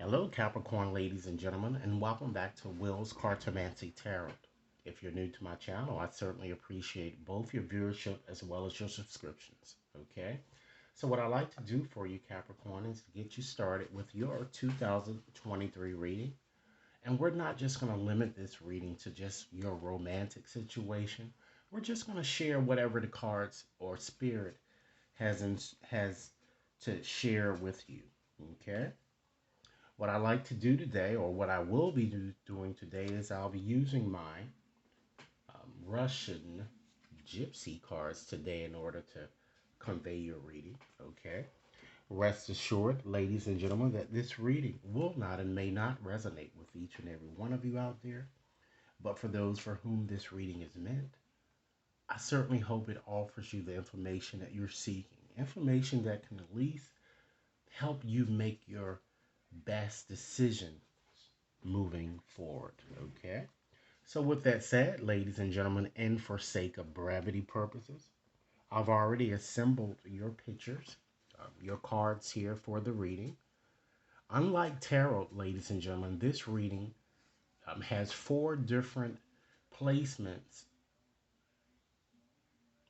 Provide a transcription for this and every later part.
Hello, Capricorn ladies and gentlemen, and welcome back to Will's Cartomancy Tarot. If you're new to my channel, I certainly appreciate both your viewership as well as your subscriptions. Okay? So, what I like to do for you, Capricorn, is to get you started with your 2023 reading. And we're not just going to limit this reading to just your romantic situation. We're just going to share whatever the cards or spirit has to share with you. Okay? What I like to do today, or what I will be doing today, is I'll be using my Russian gypsy cards today in order to convey your reading. Okay. Rest assured, ladies and gentlemen, that this reading will not and may not resonate with each and every one of you out there. But for those for whom this reading is meant, I certainly hope it offers you the information that you're seeking. Information that can at least help you make your best decision moving forward. Okay. So, with that said, ladies and gentlemen, and for sake of brevity purposes, I've already assembled your pictures, your cards here for the reading. Unlike tarot, ladies and gentlemen, this reading has four different placements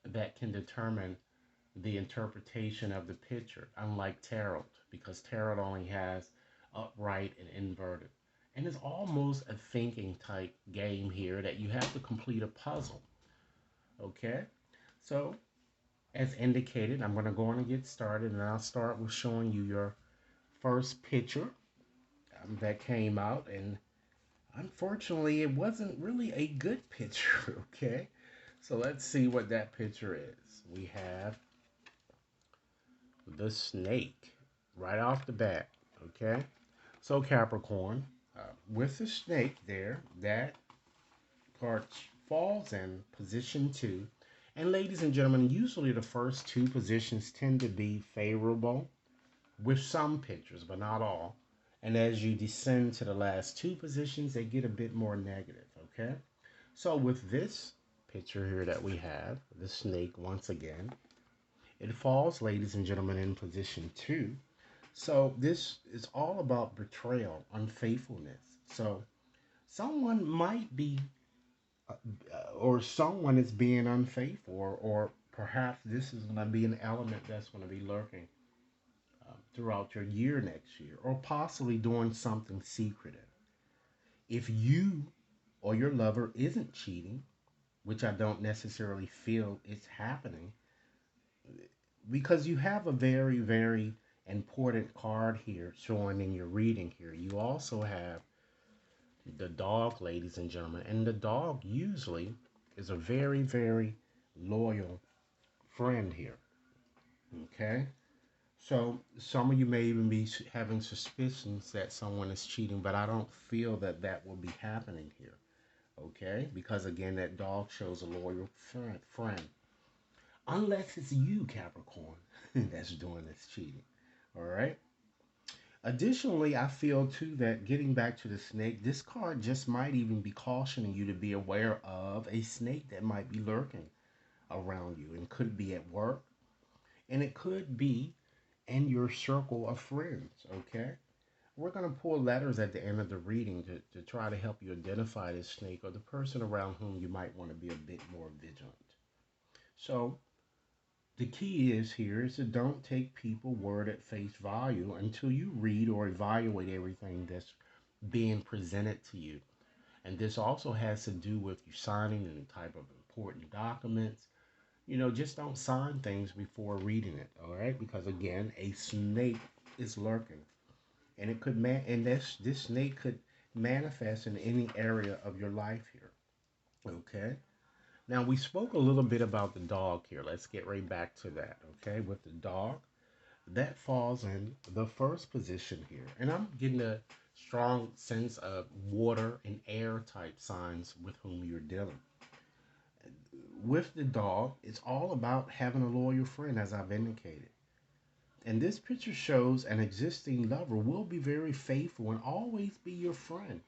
that can determine the interpretation of the picture, unlike tarot, because tarot only has upright and inverted. And it's almost a thinking type game here that you have to complete a puzzle. Okay? So, as indicated, I'm going to go on and get started, and I'll start with showing you your first picture that came out. And unfortunately, it wasn't really a good picture. Okay? So, let's see what that picture is. We have the snake right off the bat. Okay? So, Capricorn, with the snake there, that card falls in position two. And ladies and gentlemen, usually the first two positions tend to be favorable with some pictures, but not all. And as you descend to the last two positions, they get a bit more negative, okay? So with this picture here that we have, the snake once again, it falls, ladies and gentlemen, in position two. So this is all about betrayal, unfaithfulness. So someone might be or someone is being unfaithful, or perhaps this is going to be an element that's going to be lurking throughout your year next year, or possibly doing something secretive. If you or your lover isn't cheating, which I don't necessarily feel is happening, because you have a very, very important card here showing in your reading here. You also have the dog, ladies and gentlemen, and the dog usually is a very, very loyal friend here. Okay? So some of you may even be having suspicions that someone is cheating, but I don't feel that that will be happening here. Okay? Because again, that dog shows a loyal friend. Unless it's you, Capricorn, that's doing this cheating. All right? Additionally, I feel too that getting back to the snake, this card just might even be cautioning you to be aware of a snake that might be lurking around you, and could be at work, and it could be in your circle of friends. Okay, we're going to pull letters at the end of the reading to try to help you identify this snake or the person around whom you might want to be a bit more vigilant. So the key is here is to don't take people word at face value until you read or evaluate everything that's being presented to you. And this also has to do with you signing any type of important documents. Just don't sign things before reading it, all right? Because again, a snake is lurking, and it could and this snake could manifest in any area of your life here. Okay. Now we spoke a little bit about the dog here. Let's get right back to that. Okay, with the dog, that falls in the first position here, and I'm getting a strong sense of water and air type signs with whom you're dealing. With the dog, it's all about having a loyal friend, as I've indicated. And this picture shows an existing lover will be very faithful and always be your friend.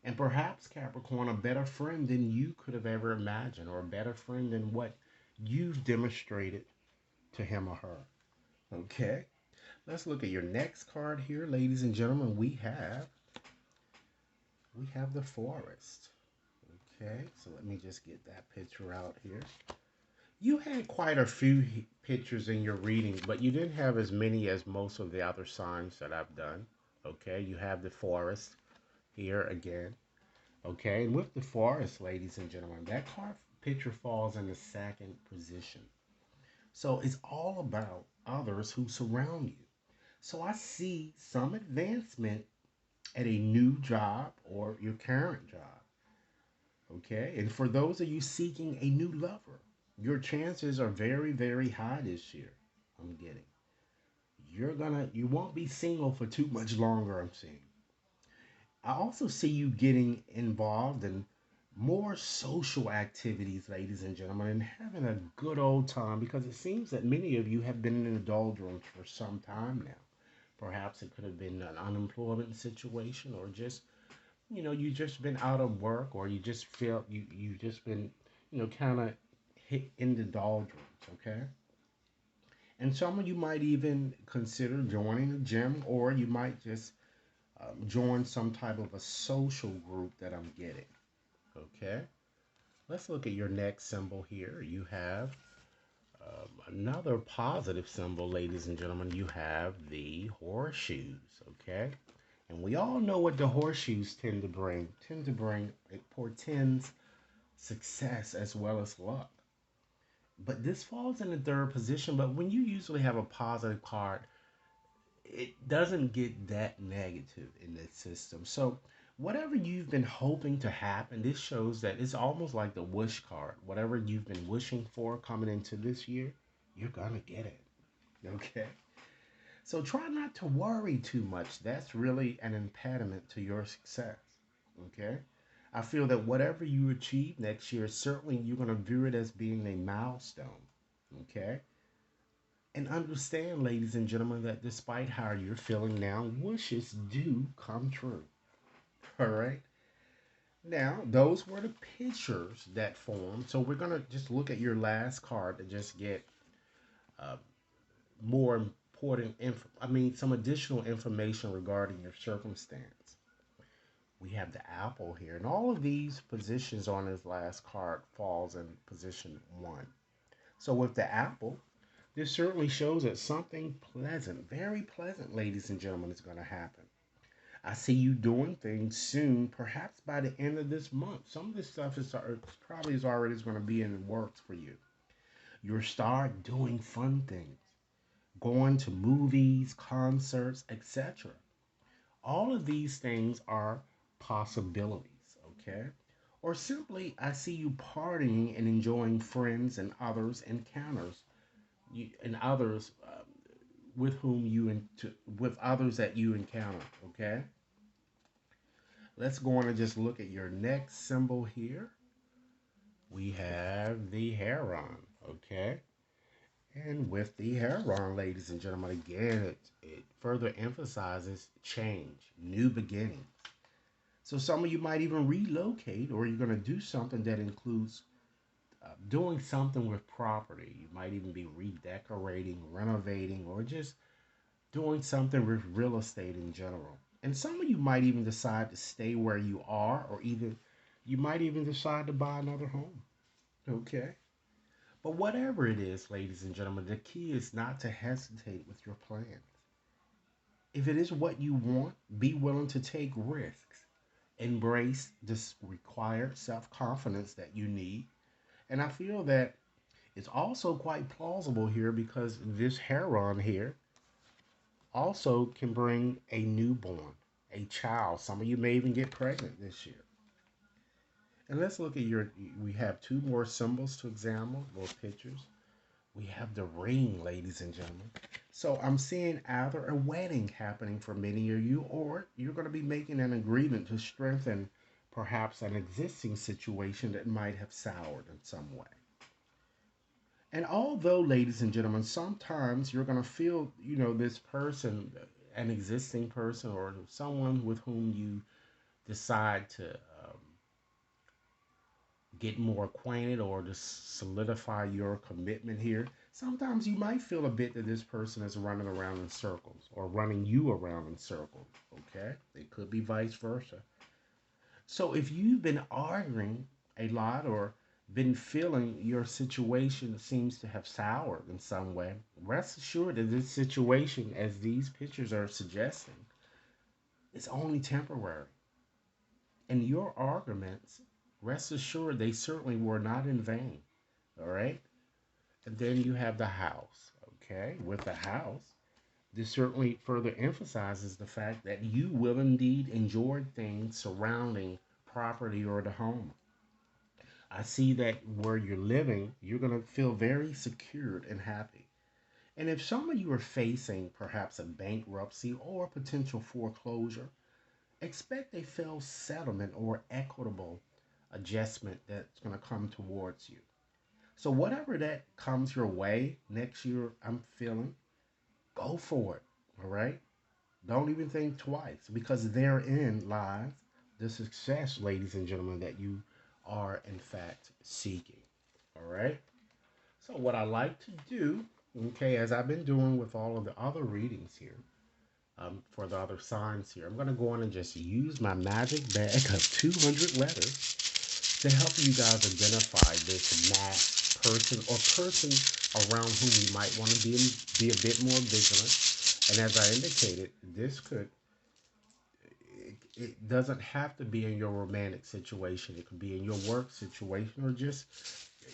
And perhaps, Capricorn, a better friend than you could have ever imagined, or a better friend than what you've demonstrated to him or her. Okay? Let's look at your next card here, ladies and gentlemen. We have the forest. Okay, so let me just get that picture out here. You had quite a few pictures in your reading, but you didn't have as many as most of the other signs that I've done. Okay, you have the forest here again. Okay, and with the forest, ladies and gentlemen, that card picture falls in the second position. So it's all about others who surround you. So I see some advancement at a new job or your current job. Okay, and for those of you seeking a new lover, your chances are very, very high this year. I'm getting. You won't be single for too much longer, I'm seeing. I also see you getting involved in more social activities, ladies and gentlemen, and having a good old time because it seems that many of you have been in the doldrums for some time now. Perhaps it could have been an unemployment situation or just, you just been out of work or you just felt you just been, kind of hit in the doldrums, okay? And some of you might even consider joining a gym or you might just join some type of a social group that I'm getting. Okay, let's look at your next symbol here. You have another positive symbol, ladies and gentlemen. You have the horseshoes. Okay, and we all know what the horseshoes tend to bring. It portends success as well as luck. But this falls in the third position. But when you usually have a positive card, it doesn't get that negative in the system. So whatever you've been hoping to happen, this shows that it's almost like the wish card. Whatever you've been wishing for coming into this year, you're gonna get it. Okay. So try not to worry too much. That's really an impediment to your success. Okay. I feel that whatever you achieve next year, certainly you're gonna view it as being a milestone. Okay. And understand, ladies and gentlemen, that despite how you're feeling now, wishes do come true. All right. Now, those were the pictures that formed. So we're gonna just look at your last card to just get uh, more important some additional information regarding your circumstance. We have the apple here, and all of these positions on his last card falls in position one. So with the apple, this certainly shows that something pleasant, very pleasant, ladies and gentlemen, is going to happen. I see you doing things soon, perhaps by the end of this month. Some of this stuff is probably is already going to be in the works for you. You'll start doing fun things, going to movies, concerts, etc. All of these things are possibilities, okay? Or simply, I see you partying and enjoying friends and others' encounters and others with whom you with others that you encounter. Okay, let's go on and just look at your next symbol here. We have the heron. Okay, and with the heron, ladies and gentlemen, again, it further emphasizes change, new beginnings. So some of you might even relocate, or you're going to do something that includes doing something with property. You might even be redecorating, renovating, or just doing something with real estate in general. And some of you might even decide to stay where you are, or even you might even decide to buy another home. Okay. But whatever it is, ladies and gentlemen, the key is not to hesitate with your plans. If it is what you want, be willing to take risks. Embrace this required self confidence that you need. And I feel that it's also quite plausible here because this heron here also can bring a newborn, a child. Some of you may even get pregnant this year. And let's look at we have two more symbols to examine, more pictures. We have the ring, ladies and gentlemen. So I'm seeing either a wedding happening for many of you, or you're going to be making an agreement to strengthen perhaps an existing situation that might have soured in some way. And although, ladies and gentlemen, sometimes you're going to feel, this person, an existing person, or someone with whom you decide to get more acquainted or to solidify your commitment here, Sometimes you might feel a bit that this person is running around in circles or running you around in circles. Okay? It could be vice versa. So if you've been arguing a lot or been feeling your situation seems to have soured in some way, rest assured that this situation, as these pictures are suggesting, is only temporary. And your arguments, rest assured, they certainly were not in vain. All right? And then you have the house. Okay? With the house, this certainly further emphasizes the fact that you will indeed enjoy things surrounding property or the home. I see that where you're living, you're going to feel very secured and happy. And if some of you are facing perhaps a bankruptcy or a potential foreclosure, expect a fair settlement or equitable adjustment that's going to come towards you. So, whatever that comes your way next year, I'm feeling, go for it. All right? Don't even think twice because therein lies the success, ladies and gentlemen, that you are in fact seeking. All right. So, what I like to do, okay, as I've been doing with all of the other readings here, for the other signs here, I'm going to go on and just use my magic bag of 200 letters to help you guys identify this masked person or person around whom you might want to be a bit more vigilant. And as I indicated, this could it doesn't have to be in your romantic situation. It could be in your work situation or just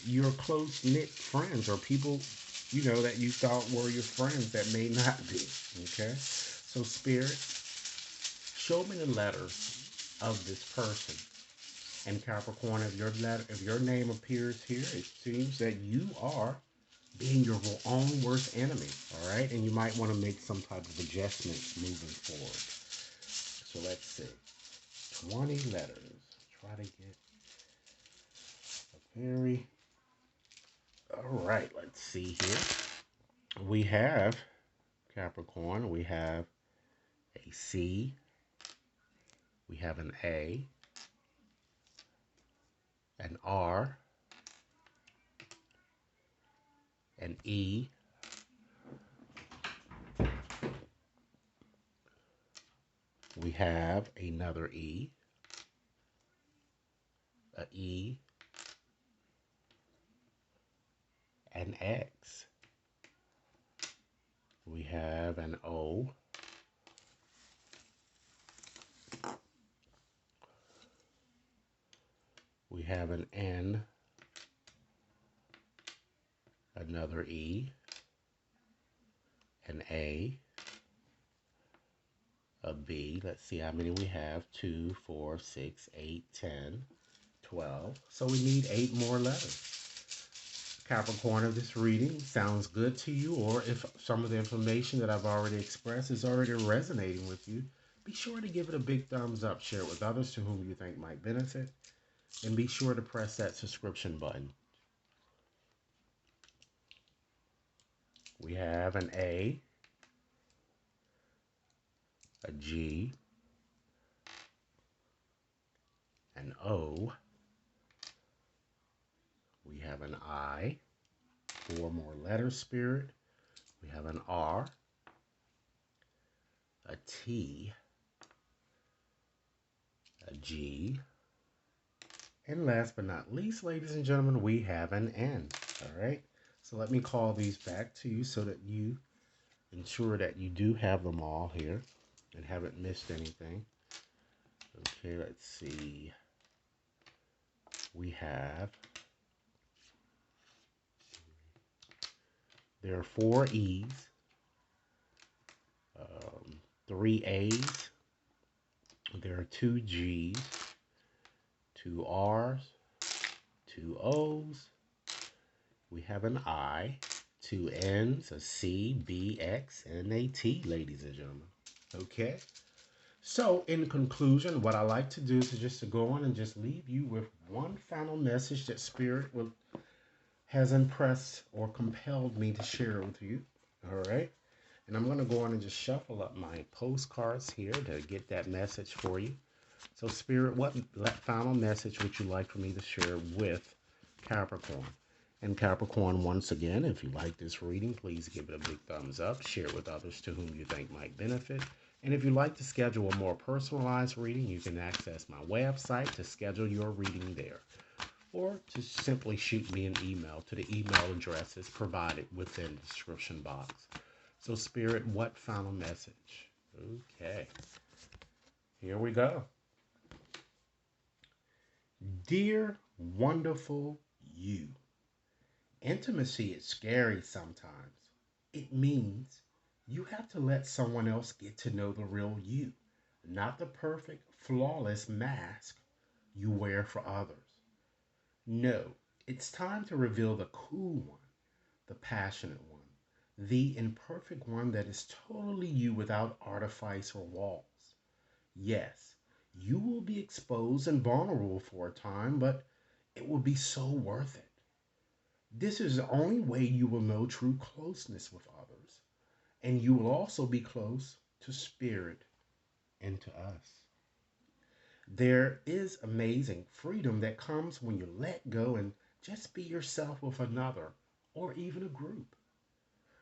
your close knit friends or people that you thought were your friends that may not be. Okay, so spirit, show me the letters of this person. And Capricorn, if your name appears here, it seems that you are being your own worst enemy. All right, and you might want to make some type of adjustments moving forward. So let's see. 20 letters. Try to get a very... All right, let's see here. We have Capricorn. We have a C. We have an A. An R. An E. We have another E. A E. An X. We have an O. We have an N. Another E. An A. A B. Let's see how many we have. 2, 4, 6, 8, 10, 12. So we need 8 more letters. Capricorn, if this reading sounds good to you, or if some of the information that I've already expressed is already resonating with you, be sure to give it a big thumbs up, share it with others to whom you think might benefit, and be sure to press that subscription button. We have an A, a G, an O, we have an I, 4 more letters, spirit. We have an R, a T, a G, and last but not least, ladies and gentlemen, we have an N. All right. So let me call these back to you so that you ensure that you do have them all here and haven't missed anything. Okay, let's see. We have, there are 4 E's, 3 A's, there are 2 G's, 2 R's, 2 O's, we have an I, 2 N's, a C, B, X, and a T, ladies and gentlemen. Okay? So, in conclusion, what I like to do is just to go on and just leave you with one final message that Spirit has impressed or compelled me to share with you. All right? And I'm going to go on and just shuffle up my postcards here to get that message for you. So, Spirit, what final message would you like for me to share with Capricorn? And Capricorn, once again, if you like this reading, please give it a big thumbs up. Share it with others to whom you think might benefit. And if you'd like to schedule a more personalized reading, you can access my website to schedule your reading there. Or to simply shoot me an email to the email addresses provided within the description box. So, Spirit, what final message? Okay, here we go. Dear wonderful you, intimacy is scary sometimes. It means you have to let someone else get to know the real you, not the perfect, flawless mask you wear for others. No, it's time to reveal the cool one, the passionate one, the imperfect one that is totally you without artifice or walls. Yes, you will be exposed and vulnerable for a time, but it will be so worth it. This is the only way you will know true closeness with others, and you will also be close to spirit and to us. There is amazing freedom that comes when you let go and just be yourself with another or even a group.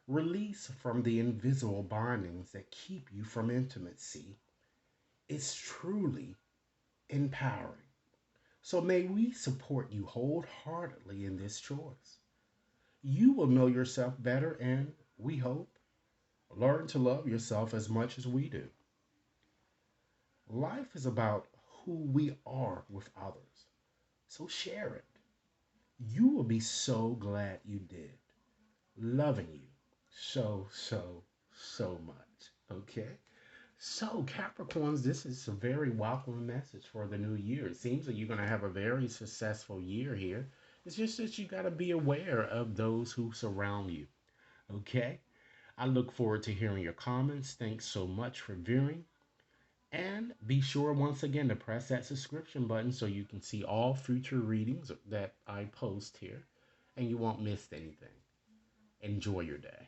Release from the invisible bindings that keep you from intimacy. It's truly empowering. So may we support you wholeheartedly in this choice. You will know yourself better and, we hope, learn to love yourself as much as we do. Life is about who we are with others. So share it. You will be so glad you did. Loving you so much. Okay? So, Capricorns, this is a very welcome message for the new year. It seems that you're going to have a very successful year here. It's just that you got to be aware of those who surround you. Okay? I look forward to hearing your comments. Thanks so much for viewing. And be sure once again to press that subscription button so you can see all future readings that I post here and you won't miss anything. Enjoy your day.